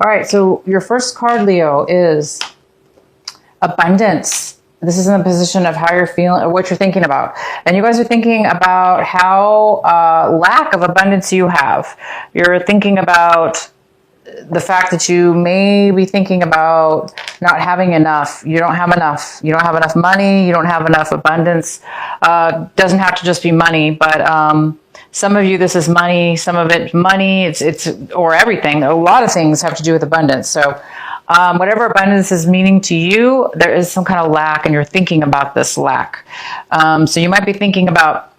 All right, so your first card, Leo, is abundance. This is in the position of how you're feeling, or what you're thinking about. And you guys are thinking about how lack of abundance you have. You're thinking about the fact that you may be thinking about not having enough. You don't have enough. You don't have enough money. You don't have enough abundance. Doesn't have to just be money, but some of you, this is money. Some of it, money. It's or everything. A lot of things have to do with abundance. So whatever abundance is meaning to you, there is some kind of lack, and you're thinking about this lack. So you might be thinking about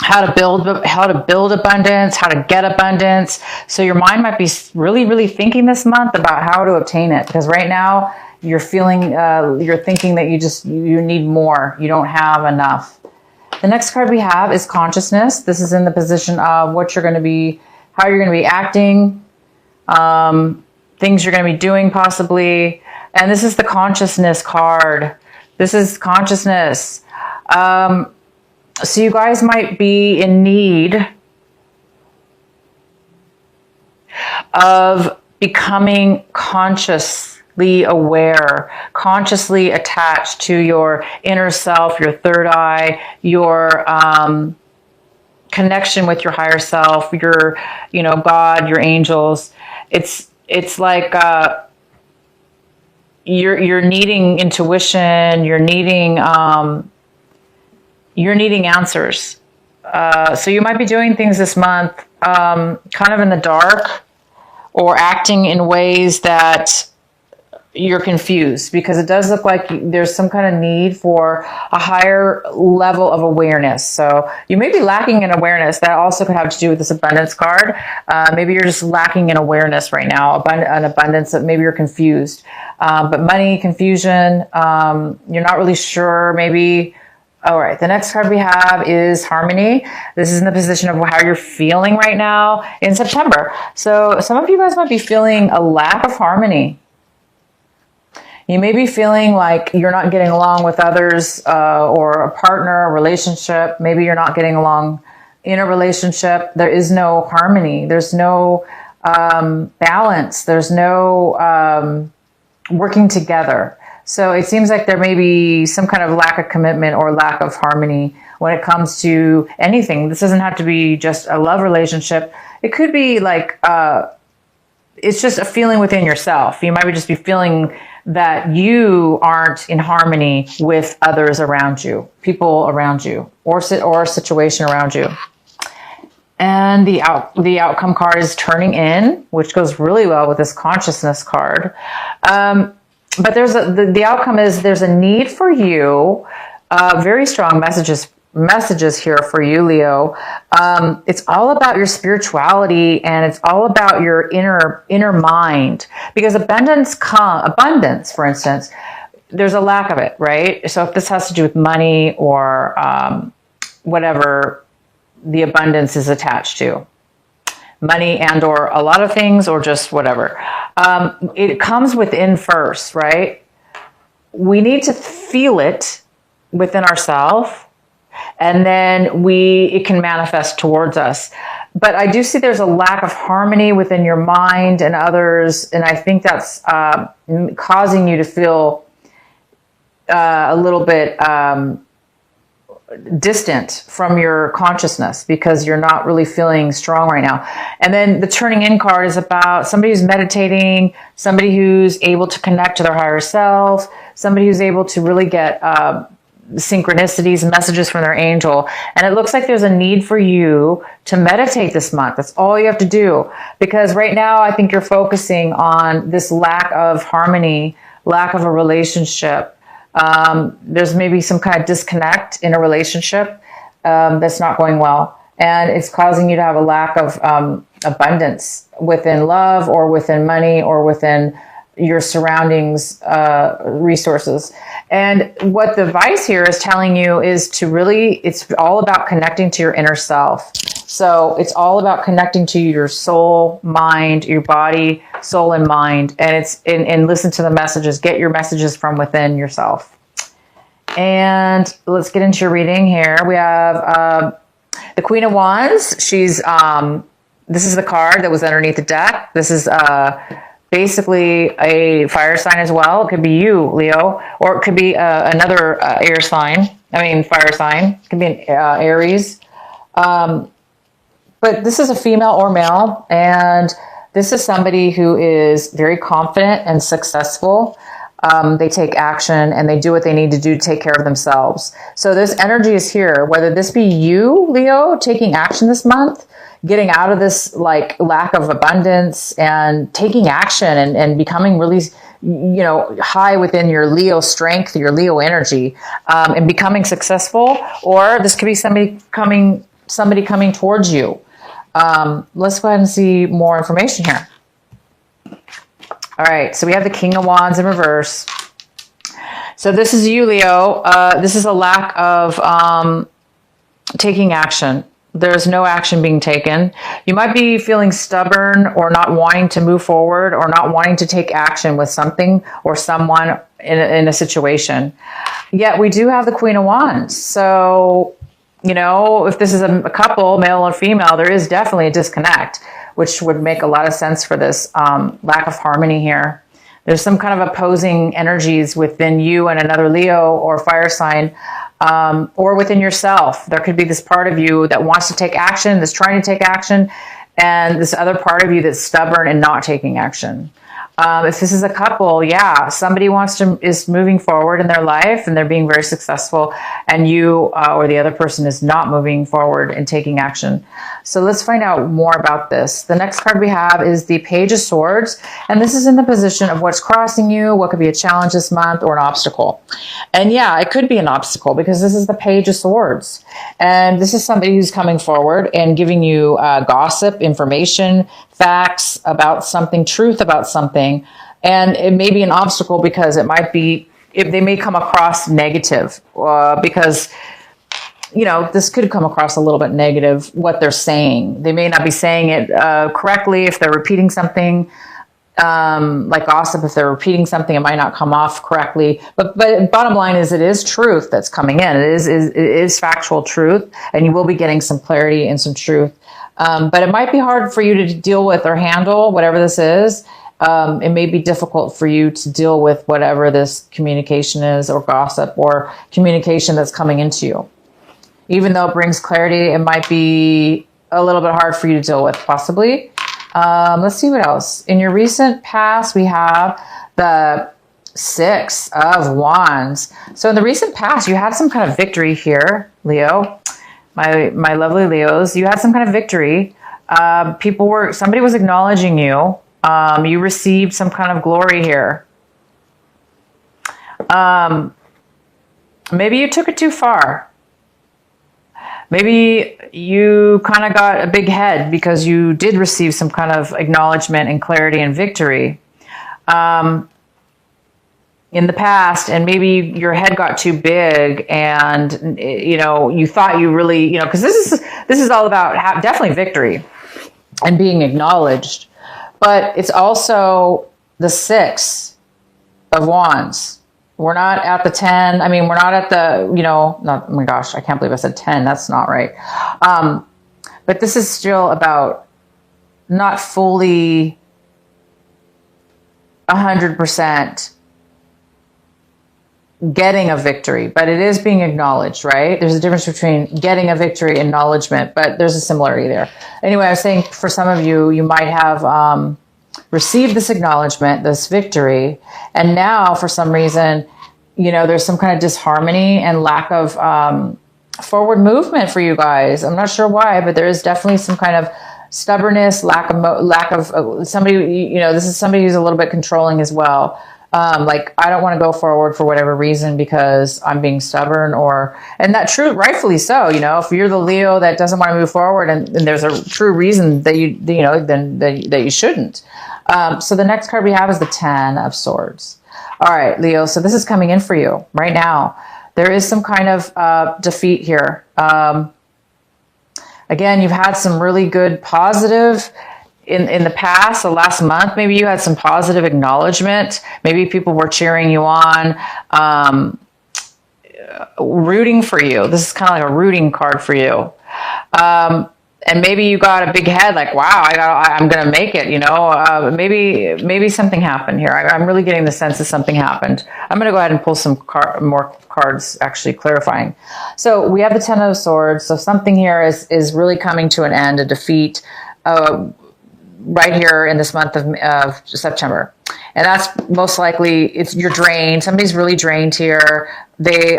how to build abundance, how to get abundance. So your mind might be really thinking this month about how to obtain it, because right now you're feeling, you're thinking that you need more. You don't have enough. The next card we have is consciousness. This is in the position of what you're going to be, how you're going to be acting, things you're going to be doing possibly. And this is the consciousness card. This is consciousness. So you guys might be in need of becoming consciously aware, consciously attached to your inner self, your third eye, your connection with your higher self, your, God, your angels. It's like you're needing intuition, you're needing answers. So you might be doing things this month kind of in the dark, or acting in ways that you're confused, because it does look like there's some kind of need for a higher level of awareness. So you may be lacking in awareness. That also could have to do with this abundance card. Maybe you're just lacking in awareness right now, an abundance that maybe you're confused. But money, confusion, you're not really sure, maybe. All right, the next card we have is harmony. This is in the position of how you're feeling right now in September. So some of you guys might be feeling a lack of harmony. You may be feeling like you're not getting along with others, or a partner, a relationship. Maybe you're not getting along in a relationship. There is no harmony. There's no balance. There's no working together. So it seems like there may be some kind of lack of commitment or lack of harmony when it comes to anything. This doesn't have to be just a love relationship. It could be like, it's just a feeling within yourself. You might just be feeling that you aren't in harmony with others around you, people around you, or a situation around you. And the outcome card is turning in, which goes really well with this consciousness card. But the outcome is there's a need for you, very strong messages here for you, Leo. It's all about your spirituality, and it's all about your inner mind, because abundance, for instance, there's a lack of it, right? So if this has to do with money or whatever the abundance is attached to, money and or a lot of things, or just whatever. It comes within first, right? We need to feel it within ourselves, and then it can manifest towards us. But I do see there's a lack of harmony within your mind and others, and I think that's causing you to feel a little bit distant from your consciousness, because you're not really feeling strong right now. And then the turning in card is about somebody who's meditating, somebody who's able to connect to their higher self, somebody who's able to really get synchronicities and messages from their angel. And it looks like there's a need for you to meditate this month. That's all you have to do, because right now I think you're focusing on this lack of harmony, lack of a relationship. There's maybe some kind of disconnect in a relationship that's not going well, and it's causing you to have a lack of abundance within love, or within money, or within your surroundings, resources. And what the advice here is telling you is it's all about connecting to your inner self. So it's all about connecting to your soul, mind, your body, soul and mind. And and listen to the messages. Get your messages from within yourself. And let's get into your reading here. We have the Queen of Wands. She's this is the card that was underneath the deck. This is basically a fire sign as well. It could be you, Leo, or it could be another air sign. I mean, fire sign. It could be an Aries. But this is a female or male, and this is somebody who is very confident and successful. They take action and they do what they need to do to take care of themselves. So this energy is here, whether this be you, Leo, taking action this month, getting out of this like lack of abundance and taking action and becoming really, high within your Leo strength, your Leo energy, and becoming successful. Or this could be somebody coming towards you. Let's go ahead and see more information here. All right, so we have the King of Wands in reverse. So this is you, Leo. This is a lack of taking action. There's no action being taken. You might be feeling stubborn or not wanting to move forward or not wanting to take action with something or someone in a situation. Yet we do have the Queen of Wands. So, if this is a couple, male or female, there is definitely a disconnect, which would make a lot of sense for this lack of harmony here. There's some kind of opposing energies within you and another Leo or fire sign, or within yourself. There could be this part of you that wants to take action, that's trying to take action, and this other part of you that's stubborn and not taking action. If this is a couple, somebody is moving forward in their life and they're being very successful, and you or the other person is not moving forward and taking action. So let's find out more about this. The next card we have is the Page of Swords, and this is in the position of what's crossing you, what could be a challenge this month or an obstacle. And it could be an obstacle because this is the Page of Swords, and this is somebody who's coming forward and giving you gossip, information, facts about something, truth about something. And it may be an obstacle because they may come across negative, because this could come across a little bit negative, what they're saying. They may not be saying it correctly. If they're repeating something, like gossip, if they're repeating something, it might not come off correctly. But bottom line is, it is truth that's coming in. It is factual truth, and you will be getting some clarity and some truth. But it might be hard for you to deal with or handle whatever this is. It may be difficult for you to deal with whatever this communication is, or gossip, or communication that's coming into you. Even though it brings clarity, it might be a little bit hard for you to deal with, possibly. Let's see what else. In your recent past, we have the Six of Wands. So in the recent past, you had some kind of victory here, Leo. My lovely Leos, you had some kind of victory. Somebody was acknowledging you. You received some kind of glory here. Maybe you took it too far. Maybe you kind of got a big head because you did receive some kind of acknowledgement and clarity and victory in the past, and maybe your head got too big, and you thought you really, because this is all about definitely victory and being acknowledged, but it's also the Six of Wands. We're not at the 10. I mean, we're not at the, not, oh my gosh, I can't believe I said 10. That's not right. But this is still about not fully 100% getting a victory, but it is being acknowledged, right? There's a difference between getting a victory and acknowledgement, but there's a similarity there. Anyway, I was saying for some of you, you might have received this acknowledgement, this victory, and now for some reason, there's some kind of disharmony and lack of forward movement for you guys. I'm not sure why, but there is definitely some kind of stubbornness, lack of somebody, this is somebody who's a little bit controlling as well. Like, I don't want to go forward for whatever reason because I'm being stubborn, and that true, rightfully so. If you're the Leo that doesn't want to move forward, and there's a true reason that that you shouldn't. So the next card we have is the Ten of Swords. All right, Leo. So this is coming in for you right now. There is some kind of defeat here. Again, you've had some really good positive in the past, the last month. Maybe you had some positive acknowledgement. Maybe people were cheering you on, rooting for you. This is kind of like a rooting card for you. and maybe you got a big head, like, wow, I'm going to make it, you know, maybe something happened here. I'm really getting the sense that something happened. I'm going to go ahead and pull some more cards, actually clarifying. So we have the Ten of Swords. So something here is really coming to an end, a defeat, right here in this month of September. And that's most likely, you're drained. Somebody's really drained here. They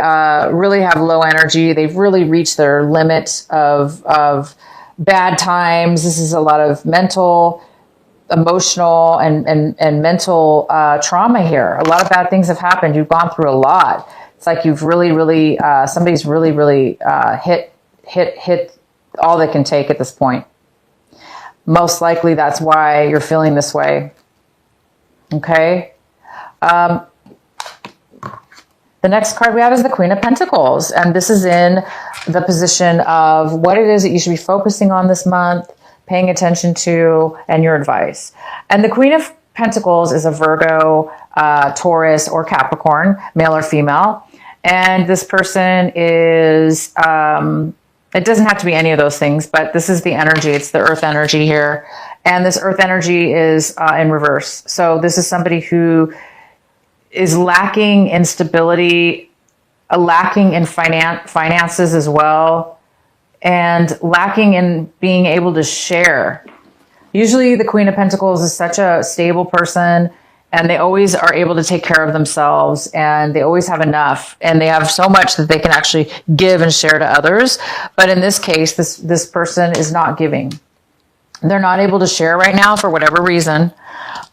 really have low energy. They've really reached their limit of bad times. This is a lot of mental, emotional, and mental trauma here. A lot of bad things have happened. You've gone through a lot. It's like you've really, somebody's really hit all they can take at this point. Most likely that's why you're feeling this way. Okay. The next card we have is the Queen of Pentacles. And this is in the position of what it is that you should be focusing on this month, paying attention to, and your advice. And the Queen of Pentacles is a Virgo, Taurus, or Capricorn, male or female. And this person is, it doesn't have to be any of those things, but this is the energy. It's the earth energy here. And this earth energy is in reverse. So this is somebody who is lacking in stability, lacking in finances as well, and lacking in being able to share. Usually the Queen of Pentacles is such a stable person, and they always are able to take care of themselves, and they always have enough, and they have so much that they can actually give and share to others. But in this case, this person is not giving. They're not able to share right now for whatever reason.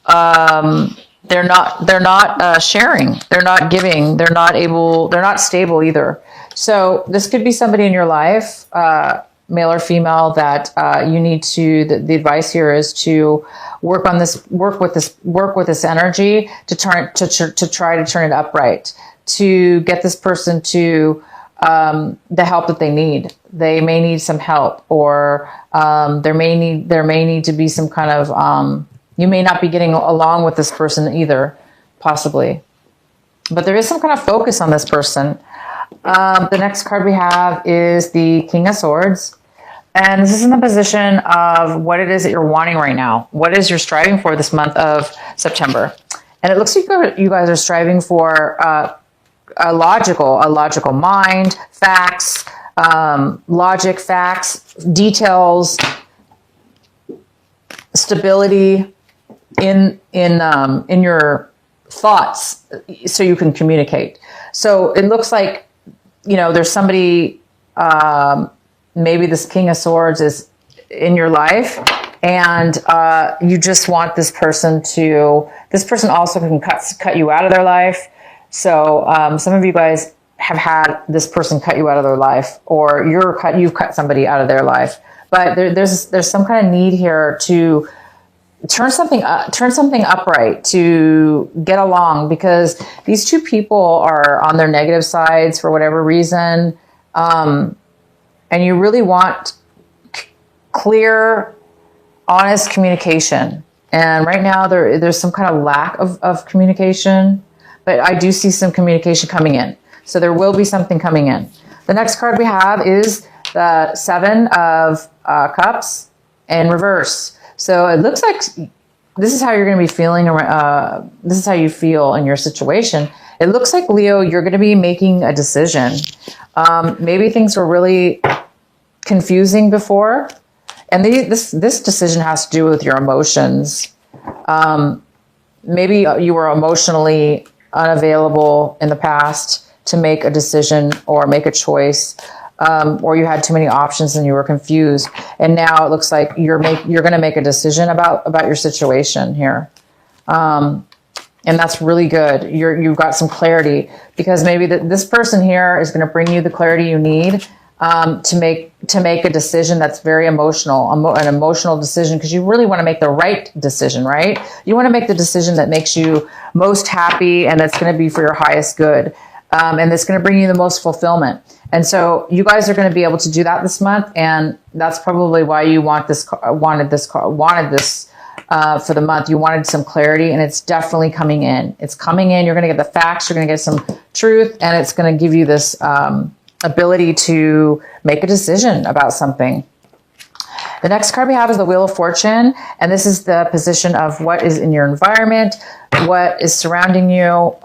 They're not sharing. They're not giving. They're not stable either. So this could be somebody in your life, male or female, that you need to, the advice here is to work with this energy to try to turn it upright, to get this person to the help that they need. They may need some help, or there may need to be some kind of, you may not be getting along with this person either, possibly. But there is some kind of focus on this person. The next card we have is the King of Swords. And this is in the position of what it is that you're wanting right now. What is you're striving for this month of September. And it looks like you guys are striving for a logical mind, facts, logic, facts, details, stability in your thoughts, so you can communicate. So it looks like, you know, there's somebody, maybe this King of Swords is in your life, and you just want this person also can cut you out of their life. So some of you guys have had this person cut you out of their life, or you've cut somebody out of their life. But there's some kind of need here to turn something upright, to get along, because these two people are on their negative sides for whatever reason. And you really want clear, honest communication. And right now there's some kind of lack of communication, but I do see some communication coming in. So there will be something coming in. The next card we have is the Seven of Cups in reverse. So it looks like this is how you're going to be feeling. This is how you feel in your situation. It looks like, Leo, you're going to be making a decision. Maybe things were really confusing before. And this decision has to do with your emotions. Maybe you were emotionally unavailable in the past to make a decision or make a choice. Or you had too many options and you were confused. And now it looks like you're going to make a decision about your situation here. And that's really good. You've got some clarity, because maybe this person here is going to bring you the clarity you need to make a decision that's very emotional, an emotional decision, because you really want to make the right decision, right? You want to make the decision that makes you most happy and that's going to be for your highest good. And that's going to bring you the most fulfillment. And so you guys are going to be able to do that this month. And that's probably why you wanted this for the month. You wanted some clarity, and it's definitely coming in. It's coming in. You're going to get the facts. You're going to get some truth, and it's going to give you this ability to make a decision about something. The next card we have is the Wheel of Fortune. And this is the position of what is in your environment, what is surrounding you,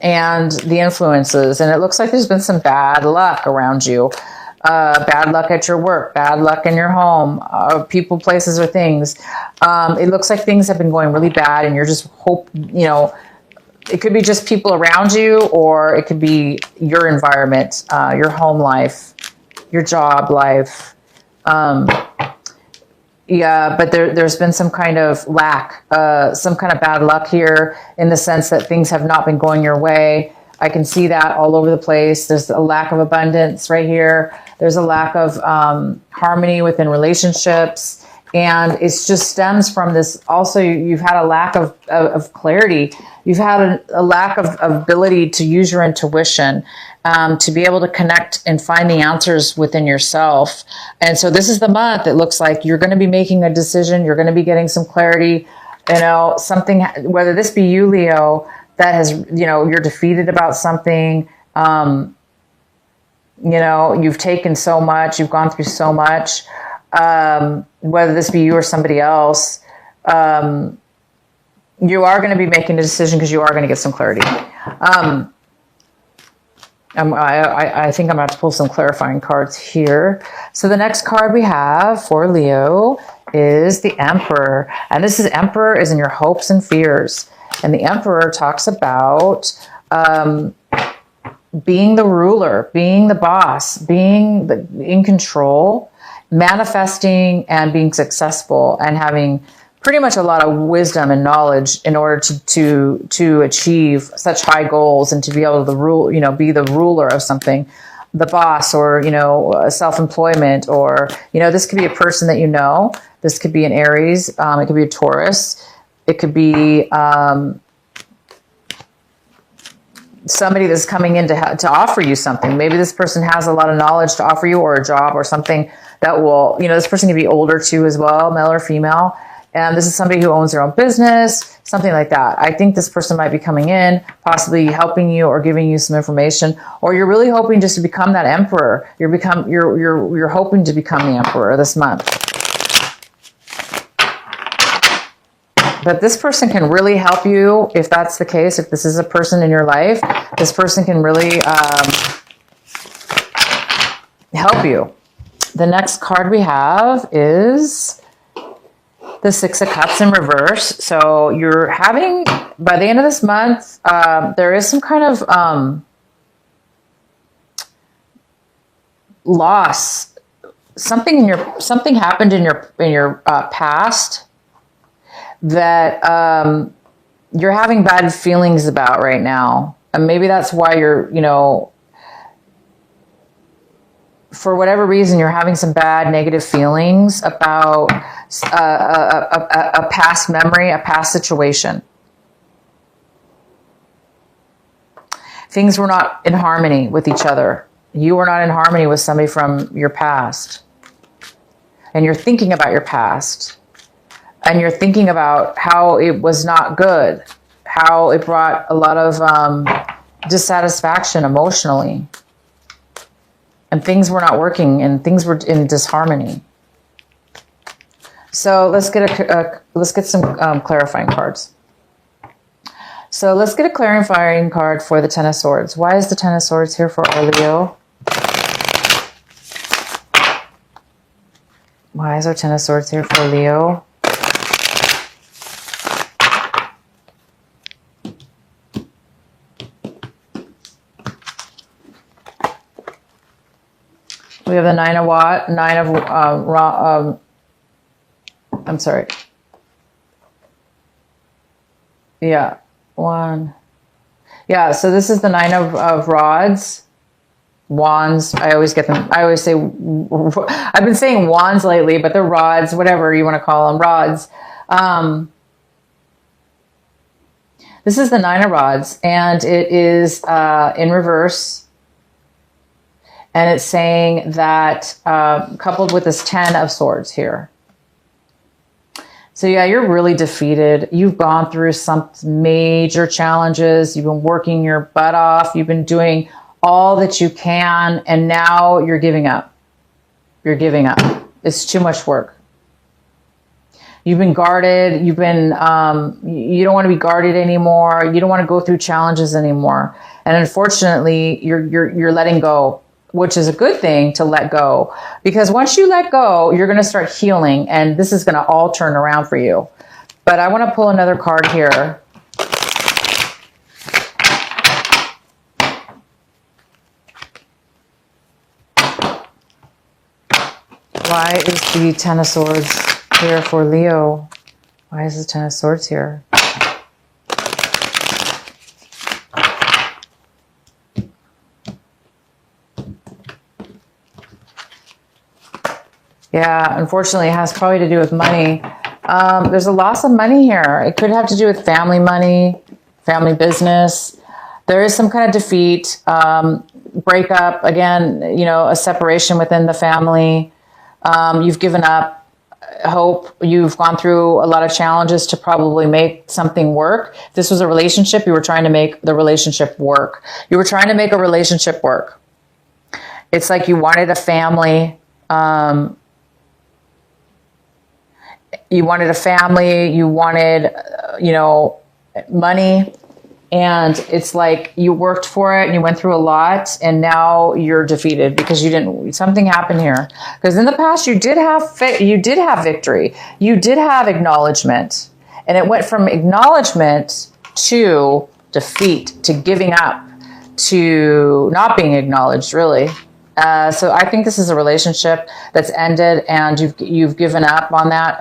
and the influences. And it looks like there's been some bad luck around you. Bad luck at your work, bad luck in your home, people, places, or things. It looks like things have been going really bad and you're just it could be just people around you, or it could be your environment, your home life, your job life. Yeah, but there's been some kind of lack, some kind of bad luck here in the sense that things have not been going your way. I can see that all over the place. There's a lack of abundance right here. There's a lack of harmony within relationships. And it just stems from this. Also, you've had a lack of clarity. You've had a lack of ability to use your intuition, to be able to connect and find the answers within yourself. And so this is the month. It looks like you're going to be making a decision. You're going to be getting some clarity. Something, whether this be you, Leo, that has, you're defeated about something. You've taken so much. You've gone through so much. Whether this be you or somebody else, you are going to be making a decision because you are going to get some clarity. I think I'm going to pull some clarifying cards here. So the next card we have for Leo is the Emperor. And this is Emperor is in your hopes and fears. And the Emperor talks about being the ruler, being the boss, being in control, manifesting and being successful, and having pretty much a lot of wisdom and knowledge in order to achieve such high goals and to be able to rule, be the ruler of something, the boss, or, self-employment, or, this could be a person that this could be an Aries, it could be a Taurus, it could be somebody that's coming in to offer you something. Maybe this person has a lot of knowledge to offer you, or a job, or something that will, this person can be older too as well, male or female. And this is somebody who owns their own business, something like that. I think this person might be coming in, possibly helping you or giving you some information, or you're really hoping just to become that emperor. You're hoping to become the emperor this month. But this person can really help you if that's the case. If this is a person in your life, this person can really help you. The next card we have is the Six of Cups in reverse. So you're having, by the end of this month, there is some kind of loss. Something happened in your past that you're having bad feelings about right now. And maybe that's why you're, for whatever reason, you're having some bad negative feelings about a past memory, a past situation. Things were not in harmony with each other. You were not in harmony with somebody from your past. And you're thinking about your past. And you're thinking about how it was not good, how it brought a lot of dissatisfaction emotionally. And things were not working, and things were in disharmony. So let's get some clarifying cards. So let's get a clarifying card for the Ten of Swords. Why is the Ten of Swords here for our Leo? Why is our Ten of Swords here for Leo? We have the I'm sorry. Yeah, one. Yeah, so this is the Nine of Rods. Wands. I always get them. I always say, I've been saying wands lately, but they're rods, whatever you want to call them, rods. This is the Nine of Rods, and it is in reverse. And it's saying that coupled with this Ten of Swords here. So yeah, you're really defeated. You've gone through some major challenges. You've been working your butt off. You've been doing all that you can. And now you're giving up. You're giving up. It's too much work. You've been guarded. You've been, you don't want to be guarded anymore. You don't want to go through challenges anymore. And unfortunately, you're letting go, which is a good thing to let go, because once you let go, you're going to start healing, and this is going to all turn around for you. But I want to pull another card here. Why is the Ten of Swords here for Leo? Why is the Ten of Swords here? Yeah, unfortunately, it has probably to do with money. There's a loss of money here. It could have to do with family money, family business. There is some kind of defeat, breakup, again, you know, a separation within the family. You've given up hope. You've gone through a lot of challenges to probably make something work. If this was a relationship, you were trying to make the relationship work. You were trying to make a relationship work. It's like you wanted a family. You wanted a family. You wanted, you know, money. And it's like you worked for it and you went through a lot, and now you're defeated because you didn't, something happened here. Because in the past you did have victory. You did have acknowledgement, and it went from acknowledgement to defeat, to giving up, to not being acknowledged, really. So I think this is a relationship that's ended, and you've given up on that,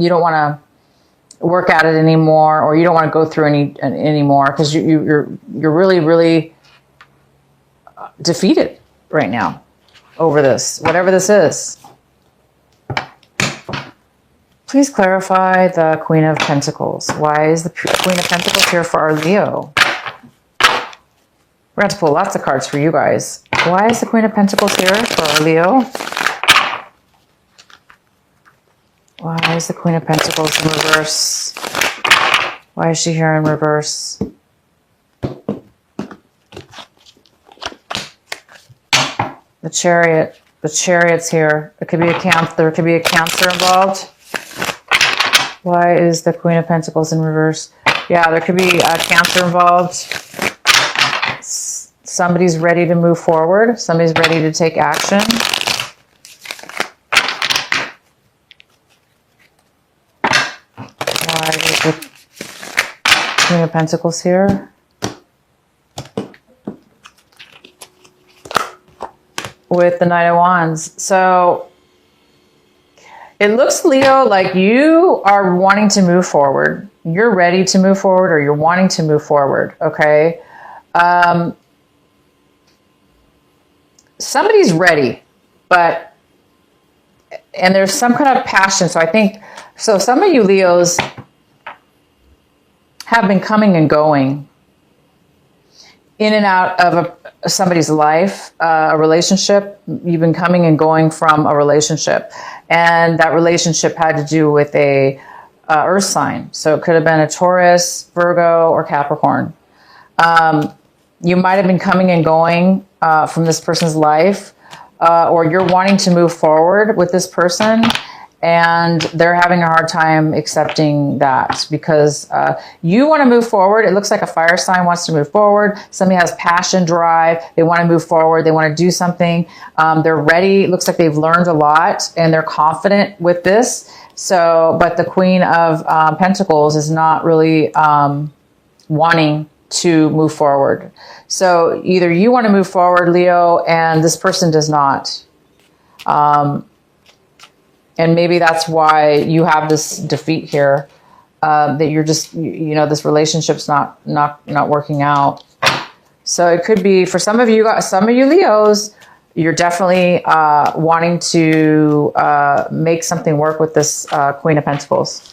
you don't want to work at it anymore, or you don't want to go through anymore, because you're really defeated right now over this, whatever this is. Please clarify the Queen of Pentacles. Why is the Queen of Pentacles here for our Leo? We're going to have to pull lots of cards for you guys. Why is the Queen of Pentacles here for our Leo? Why is the Queen of Pentacles in reverse? Why is she here in reverse? The Chariot. The Chariot's here. It could be there could be a Cancer involved. Why is the Queen of Pentacles in reverse? Yeah, there could be a Cancer involved. Somebody's ready to move forward. Somebody's ready to take action. Why is the Queen of Pentacles here? With the Knight of Wands. So it looks, Leo, like you are wanting to move forward. You're ready to move forward, or you're wanting to move forward, okay? Somebody's ready, and there's some kind of passion. So I think, so some of you Leos have been coming and going in and out of somebody's life, a relationship. You've been coming and going from a relationship, and that relationship had to do with a earth sign. So it could have been a Taurus, Virgo, or Capricorn. You might have been coming and going from this person's life, or you're wanting to move forward with this person, and they're having a hard time accepting that, because you want to move forward. It looks like a fire sign wants to move forward. Somebody has passion, drive. They want to move forward. They want to do something. They're ready. It looks like they've learned a lot, and they're confident with this. So, but the Queen of Pentacles is not really wanting to move forward. So either you want to move forward, Leo, and this person does not. And maybe that's why you have this defeat here, that you're just, you know, this relationship's not working out. So it could be for some of you Leos, you're definitely wanting to make something work with this Queen of Pentacles.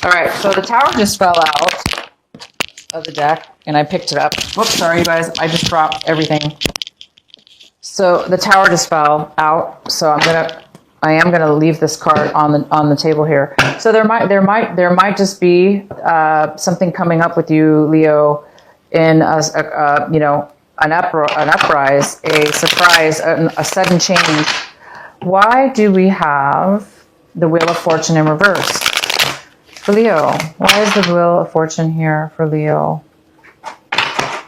All right, so the Tower just fell out of the deck, and I picked it up. Whoops, sorry, you guys. I just dropped everything. So the Tower just fell out. So I am gonna leave this card on the table here. So there might just be something coming up with you, Leo, in a an uprise, a surprise, a sudden change. Why do we have the Wheel of Fortune in reverse for Leo? Why is the Wheel of Fortune here for Leo?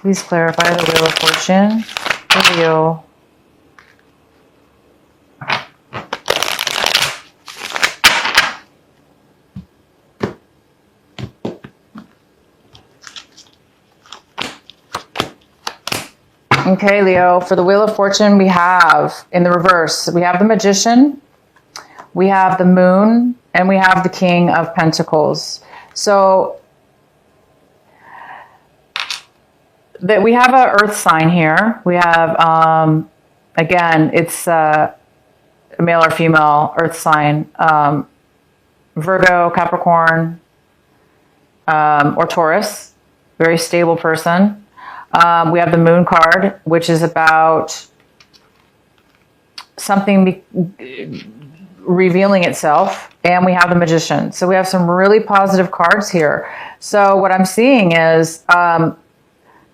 Please clarify the Wheel of Fortune for Leo. Okay, Leo, for the Wheel of Fortune, we have, in the reverse, we have the Magician, we have the Moon, and we have the King of Pentacles. So, that we have an Earth sign here. We have, again, it's a male or female Earth sign, Virgo, Capricorn, or Taurus, very stable person. We have the Moon card, which is about something revealing itself. And we have the Magician. So we have some really positive cards here. So what I'm seeing is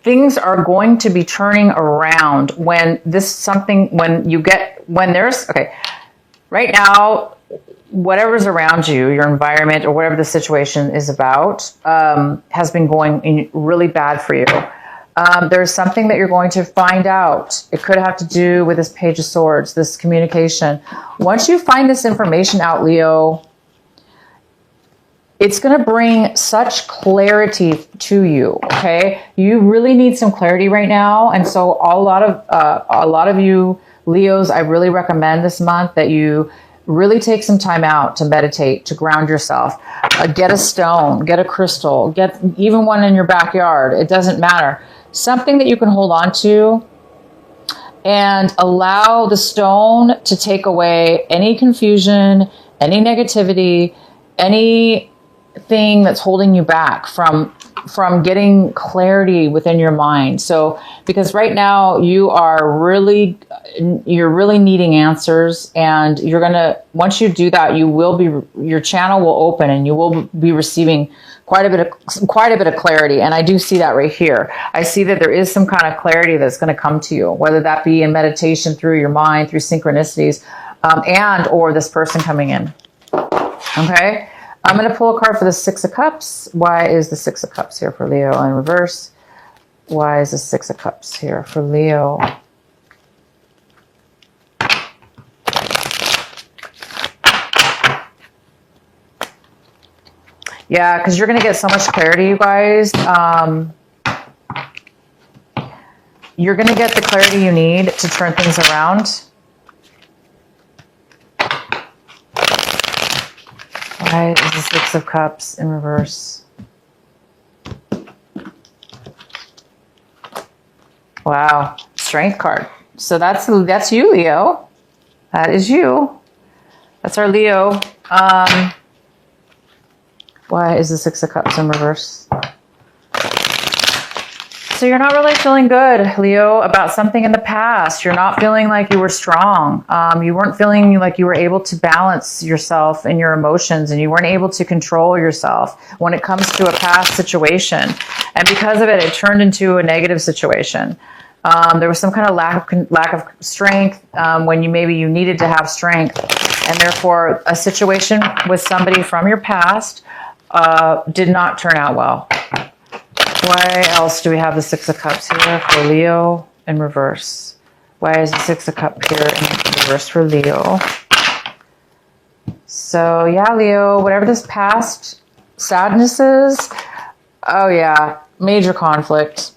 things are going to be turning around when right now, whatever's around you, your environment or whatever the situation is about, has been going really bad for you. There's something that you're going to find out. It could have to do with this Page of Swords, this communication. Once you find this information out, Leo, it's going to bring such clarity to you, okay? You really need some clarity right now. And so a lot of you Leos, I really recommend this month that you really take some time out to meditate, to ground yourself. Get a stone, get a crystal, get even one in your backyard. It doesn't matter. Something that you can hold on to and allow the stone to take away any confusion, any negativity, anything that's holding you back from getting clarity within your mind. So, because right now you're really needing answers, and once you do that, your channel will open and you will be receiving quite a bit of clarity. And I do see that right here. I see that there is some kind of clarity that's going to come to you, whether that be in meditation, through your mind, through synchronicities, and or this person coming in. Okay. I'm going to pull a card for the Six of Cups. Why is the Six of Cups here for Leo in reverse? Why is the Six of Cups here for Leo? Yeah, because you're going to get so much clarity, you guys. You're going to get the clarity you need to turn things around. Why is the Six of Cups in reverse? Wow, Strength card. So that's you, Leo. That is you. That's our Leo. Why is the Six of Cups in reverse? So you're not really feeling good, Leo, about something in the past. You're not feeling like you were strong. You weren't feeling like you were able to balance yourself and your emotions, and you weren't able to control yourself when it comes to a past situation. And because of it, it turned into a negative situation. There was some kind of lack of strength when you needed to have strength. And therefore, a situation with somebody from your past did not turn out well. Why else do we have the Six of Cups here for Leo in reverse? Why is the Six of Cups here in reverse for Leo? So yeah, Leo, whatever this past sadness is, oh yeah, major conflict.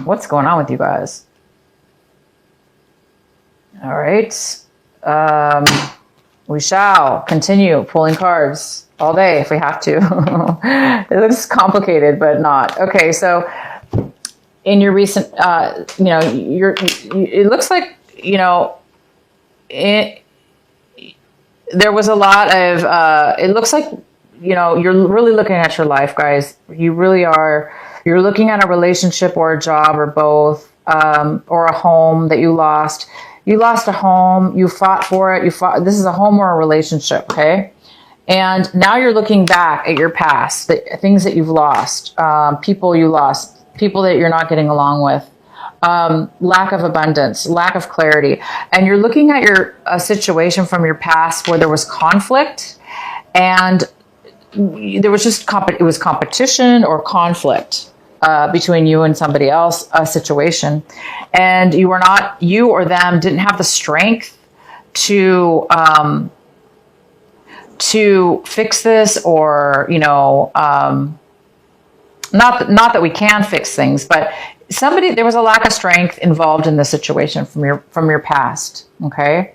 What's going on with you guys? All right. We shall continue pulling cards all day if we have to. It looks complicated, but not. Okay, so in your recent, it looks like, there was a lot of, it looks like, you're really looking at your life, guys. You really are. You're looking at a relationship or a job or both, or a home that you lost. You lost a home. You fought for it. This is a home or a relationship, okay? And now you're looking back at your past, the things that you've lost, people you lost, people that you're not getting along with. lack of abundance, lack of clarity. And you're looking at a situation from your past where there was conflict and there was just it was competition or conflict between you and somebody else, a situation. And you or them didn't have the strength to fix this, or, not that we can fix things, but there was a lack of strength involved in the situation from your past. Okay.